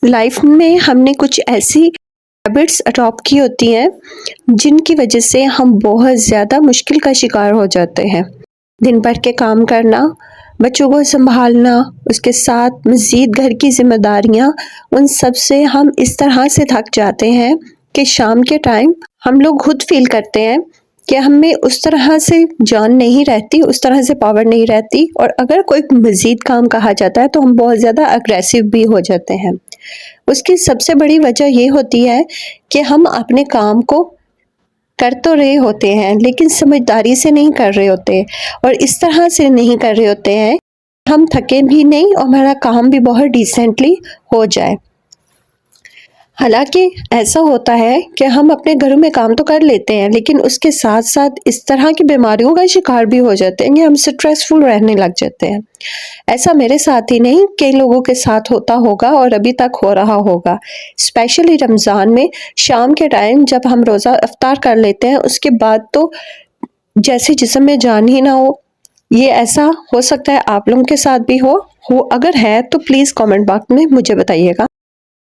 Life में हमने कुछ ऐसी हैबिट्स अडॉप्ट की होती हैं जिनकी वजह से हम बहुत ज़्यादा मुश्किल का शिकार हो जाते हैं। दिन भर के काम करना, बच्चों को संभालना, उसके साथ मज़ीद घर की ज़िम्मेदारियाँ, उन सब से हम इस तरह से थक जाते हैं कि शाम के टाइम हम लोग खुद फ़ील करते हैं कि हमें उस तरह से जान नहीं रहती, उस तरह से पावर नहीं रहती, और अगर कोई मज़ीद काम कहा जाता है तो हम बहुत ज़्यादा अग्रेसिव भी हो जाते हैं। उसकी सबसे बड़ी वजह ये होती है कि हम अपने काम को कर तो रहे होते हैं लेकिन समझदारी से नहीं कर रहे होते, और इस तरह से नहीं कर रहे होते हैं हम थके भी नहीं और हमारा काम भी बहुत डिसेंटली हो जाए। हालांकि ऐसा होता है कि हम अपने घरों में काम तो कर लेते हैं लेकिन उसके साथ साथ इस तरह की बीमारियों का शिकार भी हो जाते हैं कि हम स्ट्रेसफुल रहने लग जाते हैं। ऐसा मेरे साथ ही नहीं, कई लोगों के साथ होता होगा और अभी तक हो रहा होगा। स्पेशली रमज़ान में शाम के टाइम जब हम रोज़ा इफ्तार कर लेते हैं उसके बाद तो जैसे जिस्म में जान ही ना हो। ये ऐसा हो सकता है आप लोगों के साथ भी हो अगर है तो प्लीज़ कमेंट बॉक्स में मुझे बताइएगा।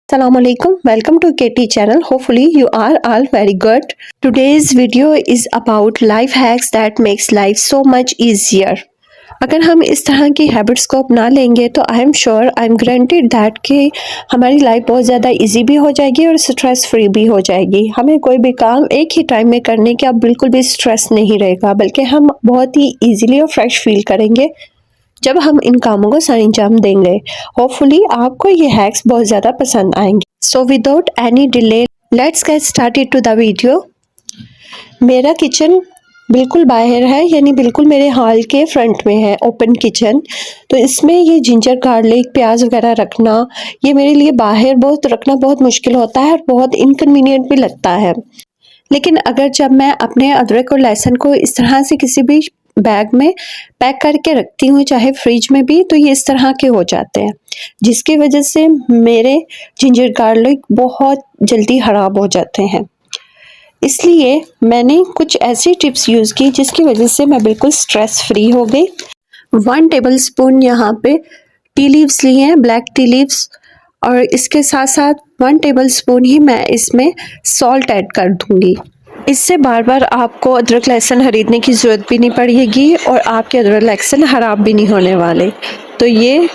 Assalamualaikum, welcome to KT channel. Hopefully you are all very good. Today's video is about life hacks that makes life so much easier. अगर हम इस तरह की हैबिट्स को अपना लेंगे तो I am sure, I am guaranteed that कि हमारी लाइफ बहुत ज़्यादा इजी भी हो जाएगी और स्ट्रेस फ्री भी हो जाएगी। हमें कोई भी काम एक ही टाइम में करने का बिल्कुल भी स्ट्रेस नहीं रहेगा, बल्कि हम बहुत ही ईजिली और फ्रेश फील करेंगे जब हम इन कामों को सर अंजाम देंगे। होपफुली आपको ये हैक्स बहुत ज़्यादा पसंद आएंगे। So without any delay let's get started to the video. मेरा किचन बिल्कुल बाहर है, यानी बिल्कुल मेरे हॉल के फ्रंट में है ओपन किचन। तो इसमें ये जिंजर गार्लिक प्याज वगैरह रखना, ये मेरे लिए बाहर बहुत रखना बहुत मुश्किल होता है और बहुत इनकन्वीनियंट भी लगता है। लेकिन अगर जब मैं अपने अदरक और लहसुन को इस तरह से किसी भी बैग में पैक करके रखती हूँ, चाहे फ्रिज में भी, तो ये इस तरह के हो जाते हैं, जिसकी वजह से मेरे जिंजर गार्लिक बहुत जल्दी ख़राब हो जाते हैं। इसलिए मैंने कुछ ऐसी टिप्स यूज़ की जिसकी वजह से मैं बिल्कुल स्ट्रेस फ्री हो गई। 1 टेबल स्पून यहाँ पे टी लीव्स लिए हैं, ब्लैक टी लीव्स, और इसके साथ साथ 1 टेबल स्पून ही मैं इसमें सॉल्ट ऐड कर दूंगी। इससे बार बार आपको अदरक लहसुन खरीदने की ज़रूरत भी नहीं पड़ेगी और आपके अदरक लहसुन ख़राब भी नहीं होने वाले। तो ये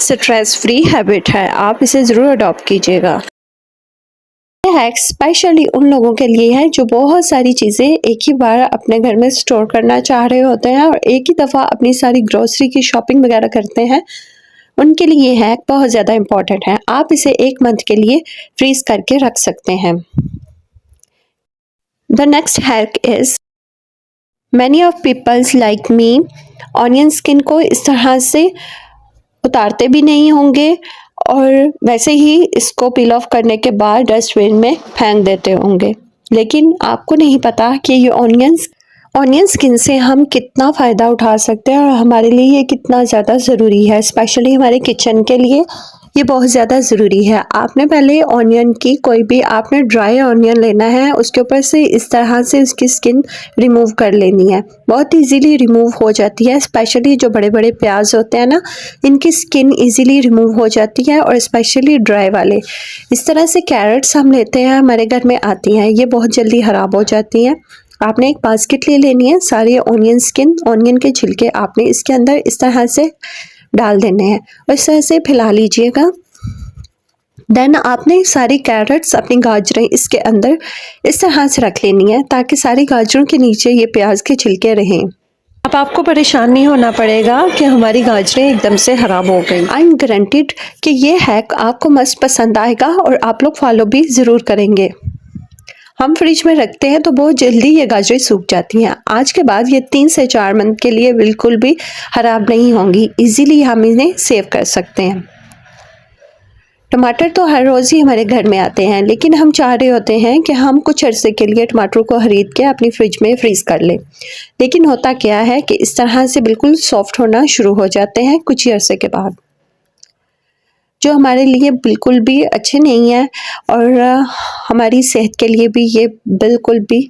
स्ट्रेस फ्री हैबिट है, आप इसे ज़रूर अडॉप्ट कीजिएगा। ये हैक स्पेशली उन लोगों के लिए है जो बहुत सारी चीज़ें एक ही बार अपने घर में स्टोर करना चाह रहे होते हैं और एक ही दफ़ा अपनी सारी ग्रोसरी की शॉपिंग वगैरह करते हैं। उनके लिए ये हैक बहुत ज़्यादा इम्पॉर्टेंट है। आप इसे 1 मंथ के लिए फ्रीज करके रख सकते हैं। The next hack is, many of peoples like me onion skin को इस तरह से उतारते भी नहीं होंगे और वैसे ही इसको पील ऑफ करने के बाद डस्टबिन में फेंक देते होंगे, लेकिन आपको नहीं पता कि ये ऑनियन स्किन से हम कितना फ़ायदा उठा सकते हैं और हमारे लिए ये कितना ज़्यादा ज़रूरी है। स्पेशली हमारे किचन के लिए ये बहुत ज़्यादा ज़रूरी है। आपने पहले ऑनियन की कोई भी आपने ड्राई ऑनियन लेना है, उसके ऊपर से इस तरह से उसकी स्किन रिमूव कर लेनी है। बहुत इजीली रिमूव हो जाती है, स्पेशली जो बड़े बड़े प्याज होते हैं ना, इनकी स्किन इजीली रिमूव हो जाती है, और स्पेशली ड्राई वाले। इस तरह से कैरेट्स हम लेते हैं, हमारे घर में आती हैं, ये बहुत जल्दी ख़राब हो जाती हैं। आपने एक बास्केट ले लेनी है, सारे ऑनियन के छिलके आपने इसके अंदर इस तरह से डाल देने हैं और इस तरह से फैला लीजिएगा। देन आपने सारी कैरेट्स अपनी गाजरें इसके अंदर इस तरह से रख लेनी है ताकि सारी गाजरों के नीचे ये प्याज के छिलके रहें। अब आपको परेशान नहीं होना पड़ेगा कि हमारी गाजरें एकदम से खराब हो गई। आई एम गारंटीड कि ये हैक आपको मस्त पसंद आएगा और आप लोग फॉलो भी ज़रूर करेंगे। हम फ्रिज में रखते हैं तो बहुत जल्दी ये गाजरें सूख जाती हैं। आज के बाद ये 3 से 4 मंथ के लिए बिल्कुल भी ख़राब नहीं होंगी। इजीली हम इन्हें सेव कर सकते हैं। टमाटर तो हर रोज़ ही हमारे घर में आते हैं, लेकिन हम चाह रहे होते हैं कि हम कुछ अरसे के लिए टमाटर को खरीद के अपनी फ्रिज में फ्रीज़ कर लें। लेकिन होता क्या है कि इस तरह से बिल्कुल सॉफ्ट होना शुरू हो जाते हैं कुछ ही अरसे के बाद, जो हमारे लिए बिल्कुल भी अच्छे नहीं है और हमारी सेहत के लिए भी ये बिल्कुल भी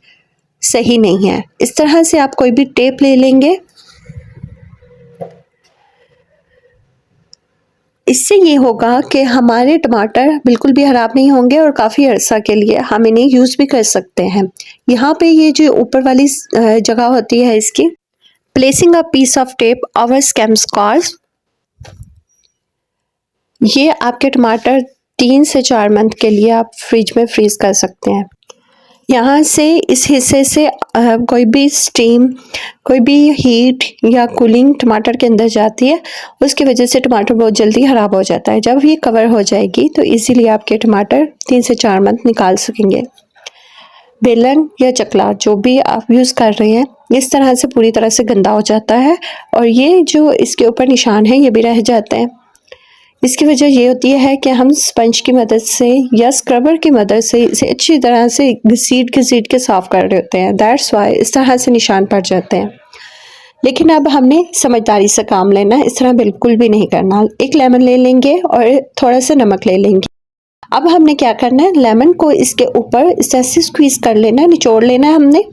सही नहीं है। इस तरह से आप कोई भी टेप ले लेंगे, इससे ये होगा कि हमारे टमाटर बिल्कुल भी ख़राब नहीं होंगे और काफ़ी अरसा के लिए हम इन्हें यूज़ भी कर सकते हैं। यहाँ पे ये जो ऊपर वाली जगह होती है इसकी, placing a piece of tape over stem scars, ये आपके टमाटर 3 से 4 मंथ के लिए आप फ्रिज में फ्रीज़ कर सकते हैं। यहाँ से इस हिस्से से कोई भी स्टीम, कोई भी हीट या कूलिंग टमाटर के अंदर जाती है, उसकी वजह से टमाटर बहुत जल्दी ख़राब हो जाता है। जब ये कवर हो जाएगी तो इजीली आपके टमाटर 3 से 4 मंथ निकाल सकेंगे। बेलन या चकला जो भी आप यूज़ कर रहे हैं, इस तरह से पूरी तरह से गंदा हो जाता है और ये जो इसके ऊपर निशान है ये भी रह जाते हैं। इसकी वजह ये होती है कि हम स्पंज की मदद से या स्क्रबर की मदद से इसे अच्छी तरह से घसीट के साफ़ कर रहे होते हैं। दैट्स वाई इस तरह से निशान पड़ जाते हैं। लेकिन अब हमने समझदारी से काम लेना है, इस तरह बिल्कुल भी नहीं करना। एक लेमन ले लेंगे और थोड़ा सा नमक ले लेंगे। अब हमने क्या करना है, लेमन को इसके ऊपर इस तरह से स्क्वीज़ कर लेना है, निचोड़ लेना है हमने।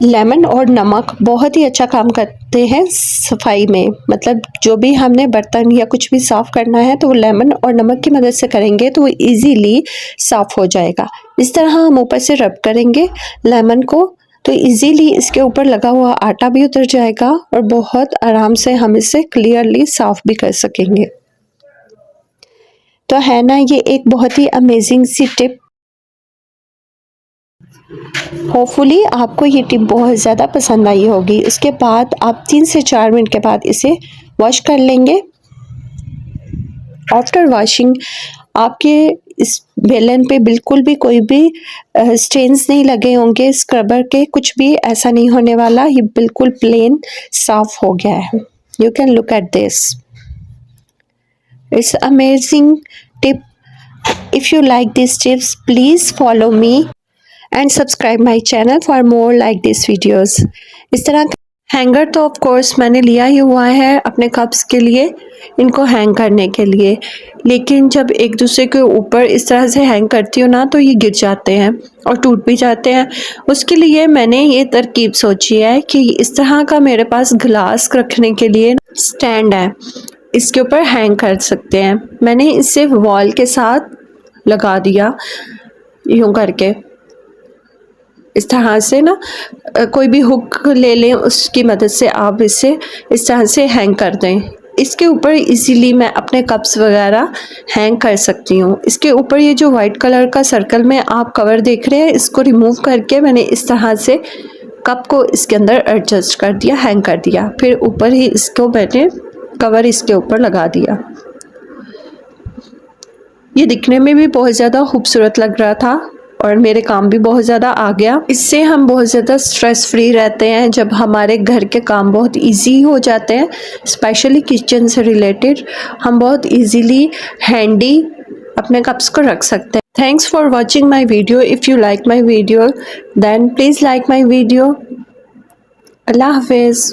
लेमन और नमक बहुत ही अच्छा काम करते हैं सफाई में, मतलब जो भी हमने बर्तन या कुछ भी साफ़ करना है तो वो लेमन और नमक की मदद से करेंगे तो वो इजीली साफ़ हो जाएगा। इस तरह हम ऊपर से रब करेंगे लेमन को तो इजीली इसके ऊपर लगा हुआ आटा भी उतर जाएगा और बहुत आराम से हम इसे क्लियरली साफ़ भी कर सकेंगे। तो है ना ये एक बहुत ही अमेजिंग सी टिप। होपफुली आपको ये टिप बहुत ज़्यादा पसंद आई होगी। इसके बाद आप 3 से 4 मिनट के बाद इसे वॉश कर लेंगे। आफ्टर वॉशिंग आपके इस बेलन पे बिल्कुल भी कोई भी स्टेन्स नहीं लगे होंगे, स्क्रबर के कुछ भी ऐसा नहीं होने वाला। ये बिल्कुल प्लेन साफ हो गया है। You can look at this, it's amazing tip. If you like this tips please follow me and subscribe my channel for more like these videos। इस तरह हैंगर तो ऑफ कोर्स मैंने लिया ही हुआ है अपने कप्स के लिए, इनको हैंग करने के लिए, लेकिन जब एक दूसरे के ऊपर इस तरह से हैंग करती हूँ ना तो ये गिर जाते हैं और टूट भी जाते हैं। उसके लिए मैंने ये तरकीब सोची है कि इस तरह का मेरे पास ग्लास रखने के लिए स्टैंड है, इसके ऊपर हैंग कर सकते हैं। मैंने इसे वॉल के साथ लगा दिया यूँ करके। इस तरह से ना कोई भी हुक ले लें, उसकी मदद से आप इसे इस तरह से हैंग कर दें। इसके ऊपर इजीली मैं अपने कप्स वगैरह हैंग कर सकती हूँ। इसके ऊपर ये जो वाइट कलर का सर्कल में आप कवर देख रहे हैं, इसको रिमूव करके मैंने इस तरह से कप को इसके अंदर एडजस्ट कर दिया, हैंग कर दिया। फिर ऊपर ही इसको मैंने कवर इसके ऊपर लगा दिया। ये दिखने में भी बहुत ज़्यादा खूबसूरत लग रहा था और मेरे काम भी बहुत ज़्यादा आ गया। इससे हम बहुत ज़्यादा स्ट्रेस फ्री रहते हैं। जब हमारे घर के काम बहुत इजी हो जाते हैं, स्पेशली किचन से रिलेटेड, हम बहुत इजीली हैंडी अपने कप्स को रख सकते हैं। Thanks for watching my video. If you like my video then please like my video. अल्लाह हाफिज़।